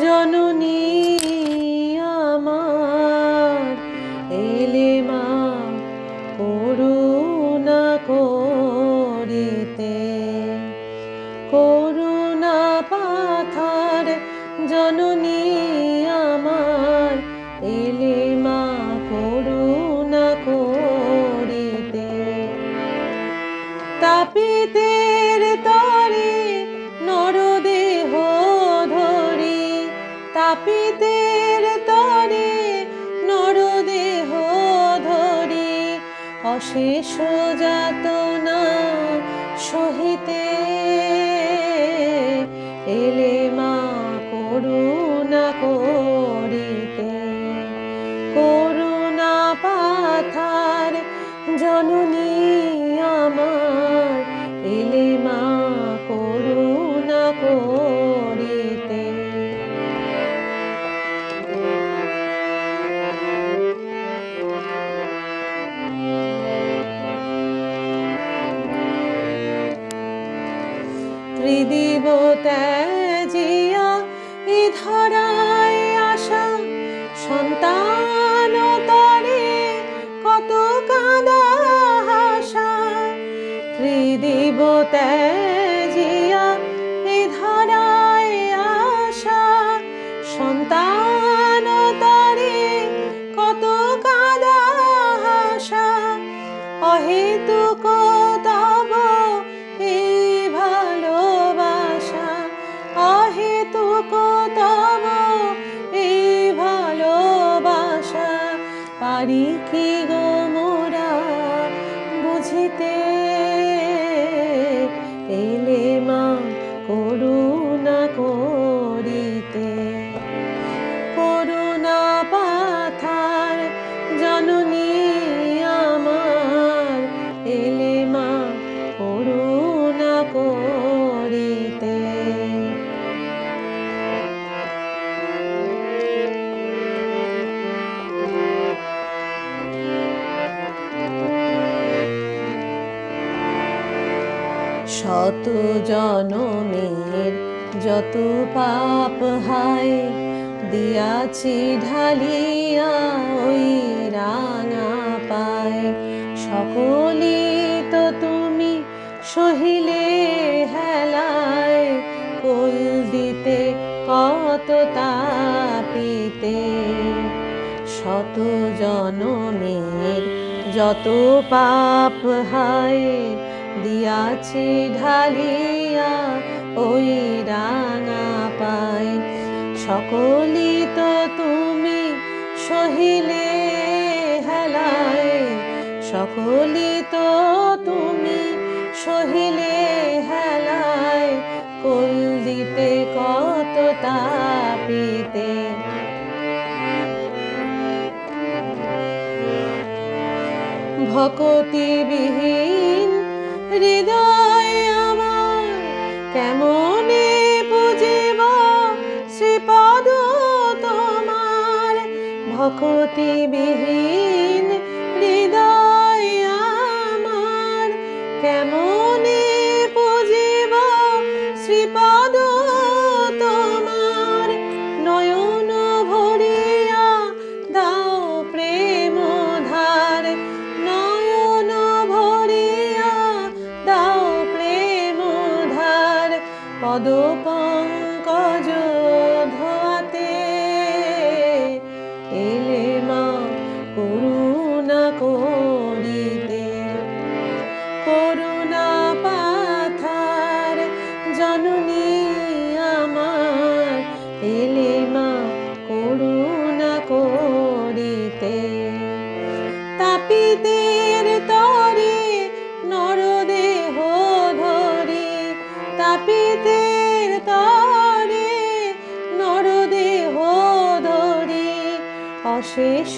জননী আমার এলে মা করুণা করিতে, করুণা পাথার জননী আমার এলে মা করুণা করিতে। তাপিতের তরে নরদেহ ধরি, তাপিতের তরে নরদেহ ধরি, অশেষ যাতনা সহিতে এলে মা করুণা করিতে। করুণা পাথার জননী আমার এলে মা করুণা করিতে। ত্রিদিব ত্যাজিয়া এ ধরায় আসা, সন্তান তরে কত কাঁদা হাসা। ত্রিদিব ত্যাজিয়া এ ধরায় আসা, সন্তান তরে কত কাঁদা হাসা। অহেতুক তব এই ভালোবাসা, অহেতুক তব এই ভালোবাসা। পারি কি গো মোরা বুঝিতে এলে মা করুণা করিতে। করুণা পাথার জননী আমার এলে মা করুণা করিতে। শত জনমের যত পাপ হায় দিয়াছি ঢালিয়া ওই রাঙা পায়। সকলই তো তুমি সহিলে হেলায়, কোল দিতে কত তাপিতে। শত জনমের যত পাপ হায় দিয়াছি ঢালিয়া ওই রাঙা পায়। সকলই তো তুমি সহিলে হেলায়, সকলই তো তুমি সহিলে হেলায়, কোল দিতে কত তাপিতে। ভকতিবিহীন হৃদয় আমার কেমনে পুজিব শ্রীপদ তোমার। ভকতিবিহীন হৃদয় আমার কেমনে পুজিব শ্রীপদ তোমার। নয়ন ভরিয়া দাও প্রেম ধার, নয়ন ভরিয়া দাও প্রেম ধার। পদ পঙ্কজ ধোয়াতে এলে মা করুণা করিতে। করুণা পাথার জননী আমার এলে মা করুণা করিতে। তাপিতের তরে নরদেহ ধরি, তাপিতের তরে নরদেহ ধরি, অশেষ